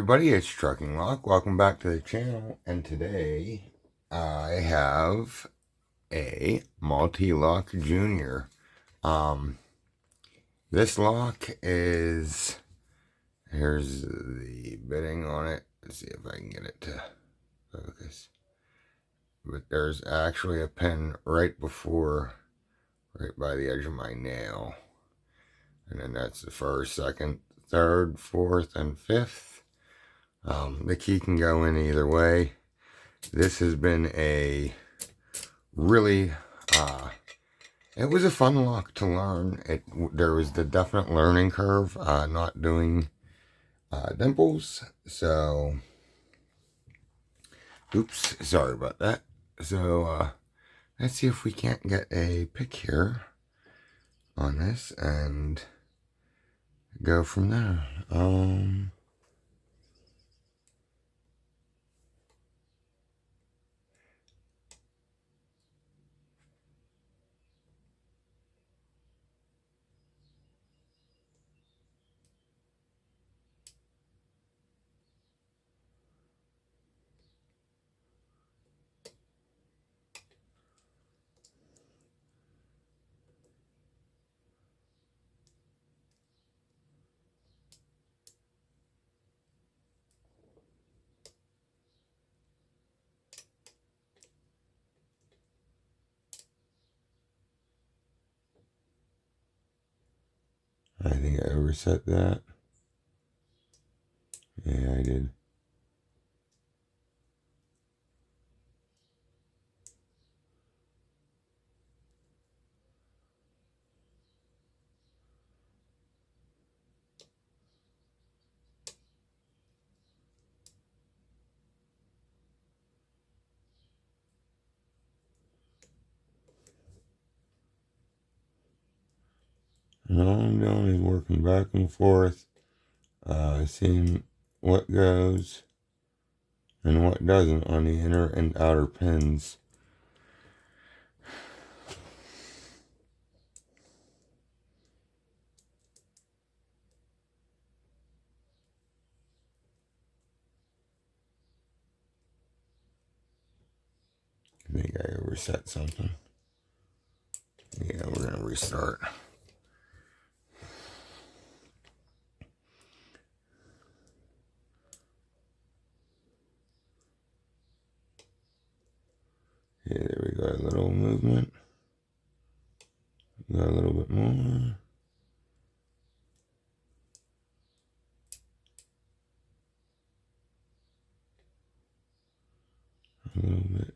everybody, it's Trucking Lock. Welcome back to the channel, and today I have a MUL-T-LOCK Junior. This lock is, here's the bitting on it. Let's see if I can get it to focus. But there's actually a pin right by the edge of my nail. And then that's the first, second, third, fourth, and fifth. The key can go in either way. This has been a really, it was a fun lock to learn. There was the definite learning curve, not doing dimples. So, oops, sorry about that. So, let's see if we can't get a pick here on this and go from there. I think I overset that. Yeah, I did. And all I'm doing is working back and forth, seeing what goes and what doesn't on the inner and outer pins. I think I overset something. Yeah, we're going to restart. Yeah, there we go. A little movement. Got a little bit more. A little bit.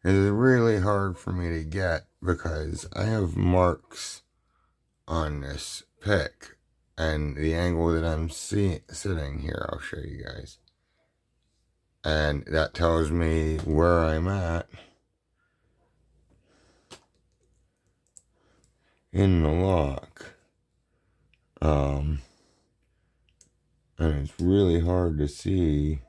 It is really hard for me to get because I have marks on this pick, and the angle that I'm sitting here, I'll show you guys. And that tells me where I'm at in the lock. And it's really hard to see.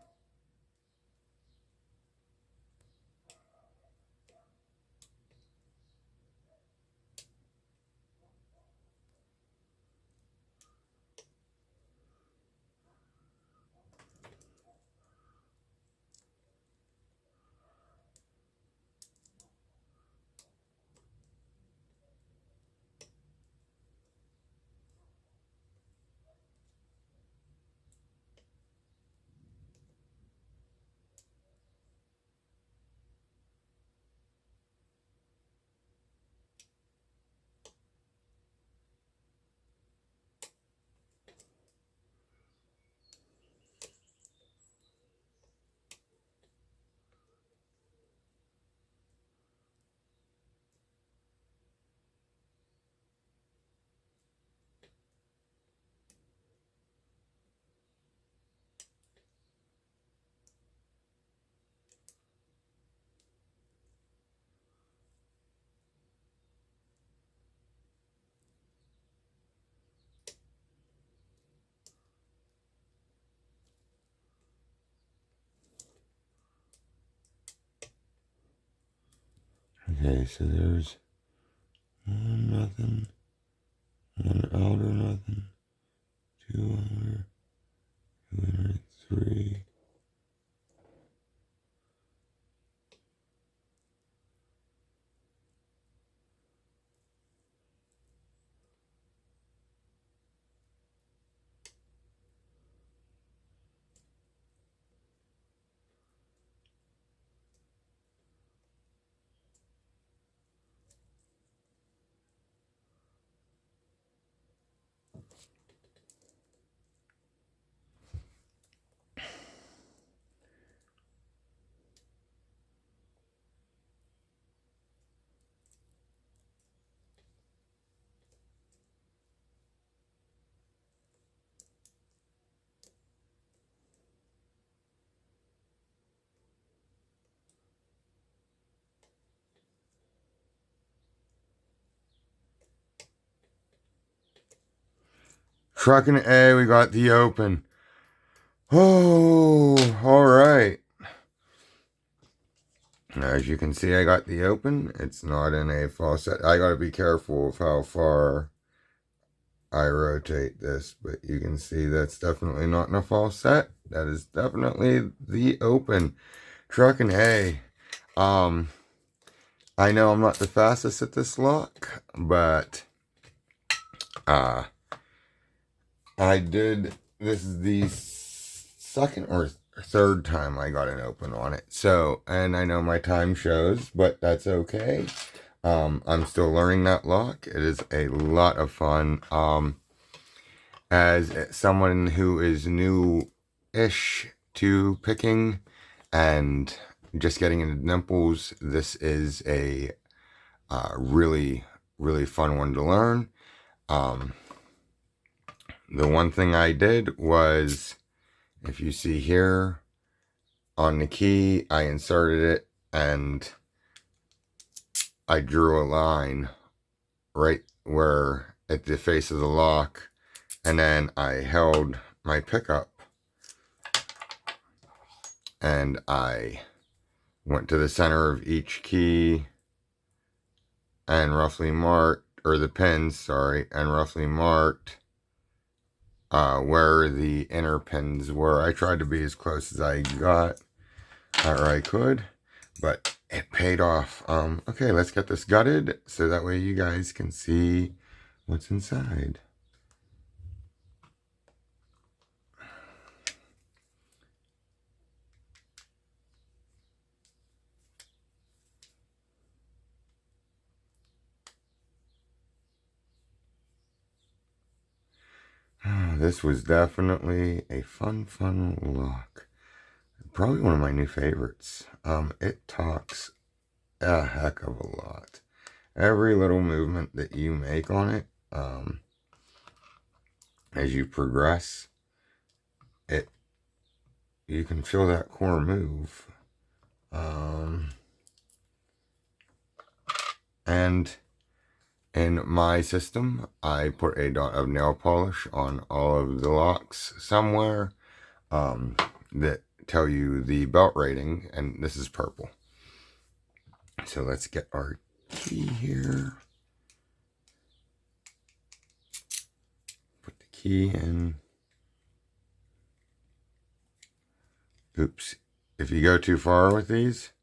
Okay, so there's one nothing, one outer nothing, two inner, three. Trucking A, we got the open. Oh, all right. As you can see, I got the open. It's not in a falset. I got to be careful of how far I rotate this, but you can see that's definitely not in a falset. That is definitely the open. Trucking A. I know I'm not the fastest at this lock, but I did. This is the second or third time I got an open on it. So, and I know my time shows, but that's okay. I'm still learning that lock. It is a lot of fun. As someone who is new-ish to picking and just getting into dimples, this is a really, really fun one to learn. The one thing I did was, if you see here on the key, I inserted it and I drew a line right where at the face of the lock, and then I held my pickup and I went to the center of each key and roughly marked, or the pins, sorry, and roughly marked where the inner pins were. I tried to be as close as I got, or I could, but it paid off. Okay, let's get this gutted so that way you guys can see what's inside. This was definitely a fun lock. Probably one of my new favorites. It talks a heck of a lot. Every little movement that you make on it, as you progress, you can feel that core move. And in my system, I put a dot of nail polish on all of the locks somewhere that tell you the belt rating, and this is purple. So let's get our key here. Put the key in. Oops. If you go too far with these,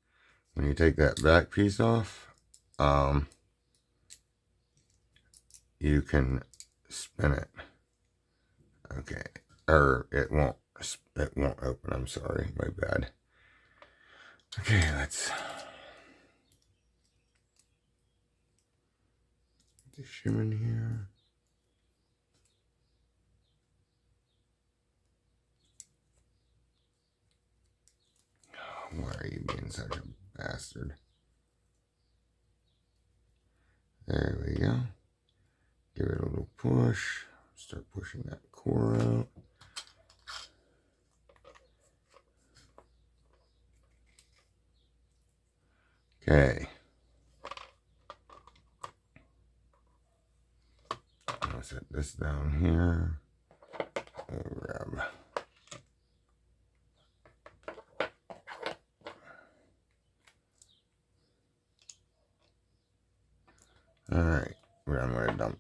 when you take that back piece off, you can spin it. Okay. Or it won't open. I'm sorry. My bad. Okay, let's get the shim in here. Why are you being such a bastard? There we go. Give it a little push. Start pushing that core out. Okay. I'll set this down here. I'll grab.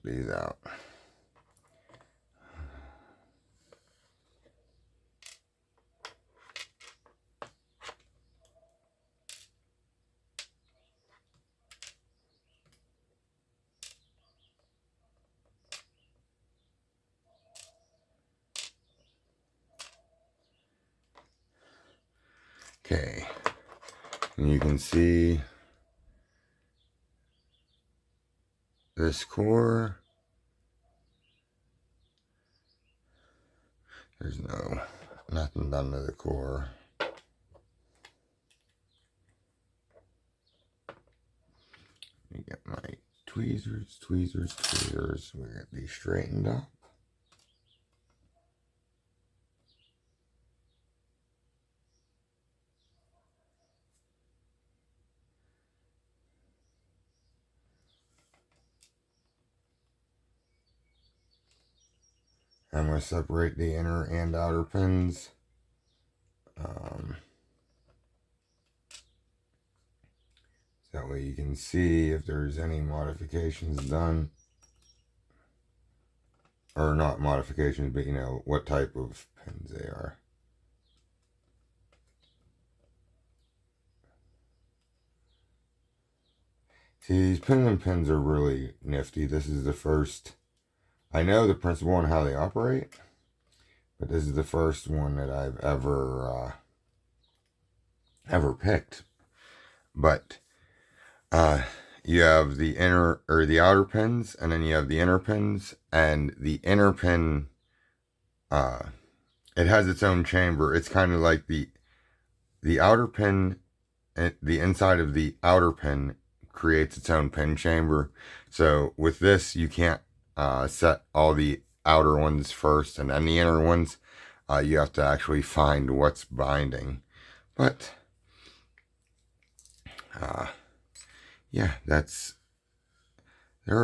these out. Okay, and you can see this core. There's nothing done to the core. Let me get my tweezers. We get these straightened up. I'm going to separate the inner and outer pins. That way you can see if there's any modifications done. Or not modifications, but you know what type of pins they are. See, these pinning pins are really nifty. This is the first. I know the principle and how they operate, but this is the first one that I've ever picked. But you have the inner or the outer pins, and then you have the inner pins, and the inner pin, it has its own chamber. It's kind of like the outer pin, the inside of the outer pin creates its own pin chamber. So with this, you can't set all the outer ones first and then the inner ones. You have to actually find what's binding. But yeah, they're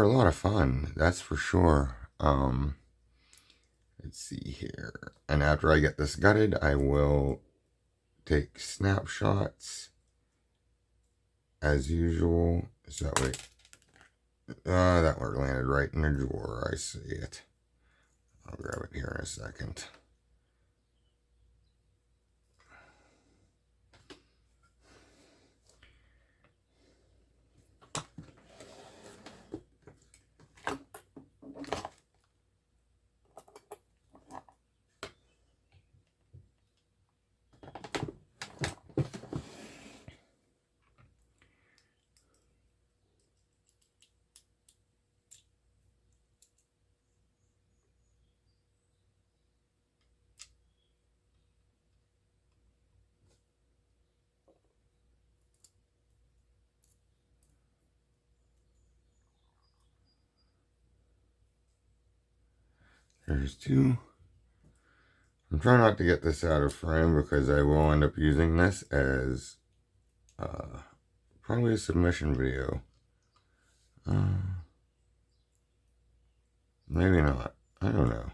a lot of fun, that's for sure. Let's see here. And after I get this gutted, I will take snapshots as usual. So that way, that one landed right in the drawer. I see it. I'll grab it here in a second. There's two. I'm trying not to get this out of frame because I will end up using this as probably a submission video. Maybe not. I don't know.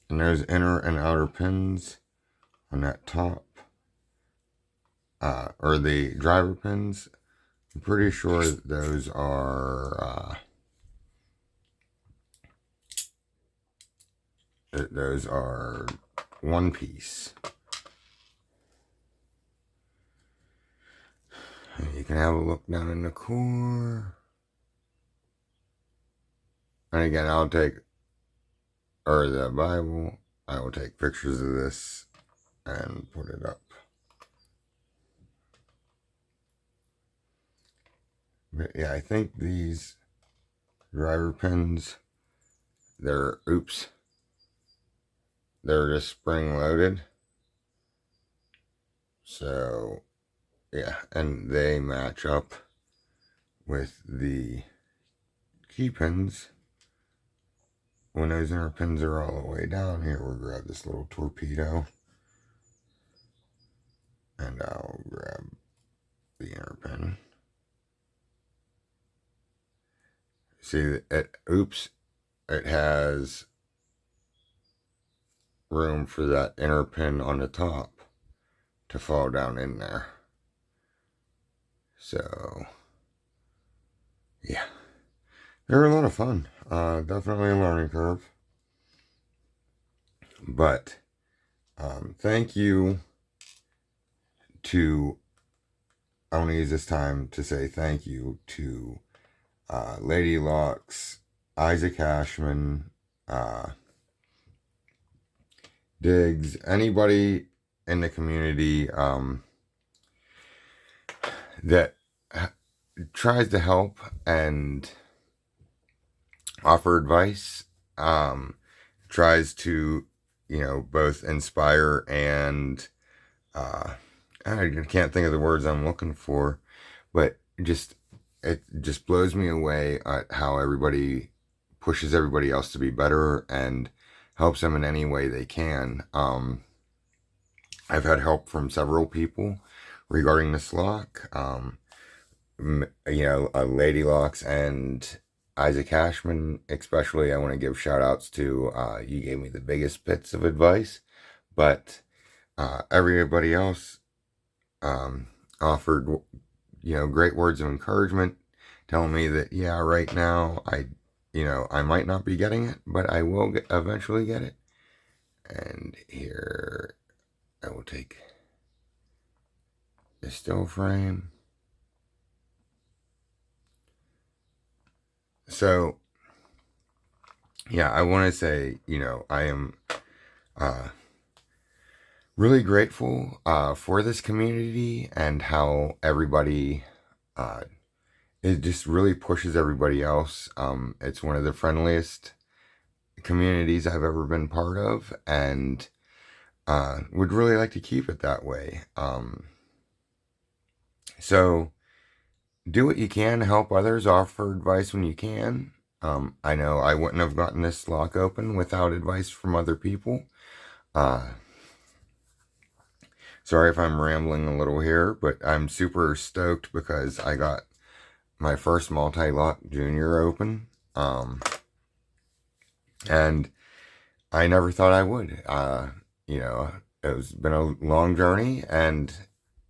And there's inner and outer pins on that top. Or the driver pins. I'm pretty sure those are one piece. You can have a look down in the core. And again, I'll take, or the Bible, I will take pictures of this and put it up. But yeah, I think these driver pins, they're just spring loaded. So yeah, and they match up with the key pins, when those inner pins are all the way down here, we'll grab this little torpedo, and I'll grab the inner pin. See, it has room for that inner pin on the top to fall down in there. So, yeah. They're a lot of fun. Definitely a learning curve. But, thank you to, I want to use this time to say thank you to Lady Locks, Isaac Ashman, Diggs, anybody in the community that tries to help and offer advice, tries to, both inspire and I can't think of the words I'm looking for, but it just blows me away at how everybody pushes everybody else to be better and helps them in any way they can. I've had help from several people regarding this lock. Lady Locks and Isaac Ashman, especially. I want to give shout outs to, you gave me the biggest bits of advice, but everybody else offered, great words of encouragement, telling me that, yeah, right now, I might not be getting it, but I will eventually get it. And here, I will take the still frame. So, yeah, I want to say, I am really grateful for this community and how everybody, it just really pushes everybody else. It's one of the friendliest communities I've ever been part of, and would really like to keep it that way. So do what you can, help others, offer advice when you can. I know I wouldn't have gotten this lock open without advice from other people. Sorry if I'm rambling a little here, but I'm super stoked because I got my first multi-lock junior open. And I never thought I would. It's been a long journey and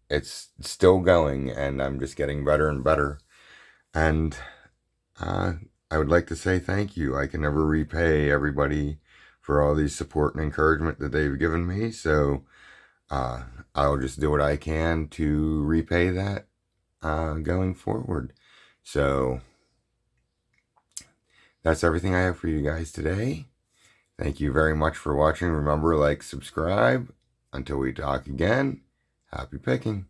it's still going, and I'm just getting better and better. And I would like to say thank you. I can never repay everybody for all the support and encouragement that they've given me. So I'll just do what I can to repay that going forward. So that's everything I have for you guys today. Thank you very much for watching. Remember, like, subscribe. Until we talk again, happy picking.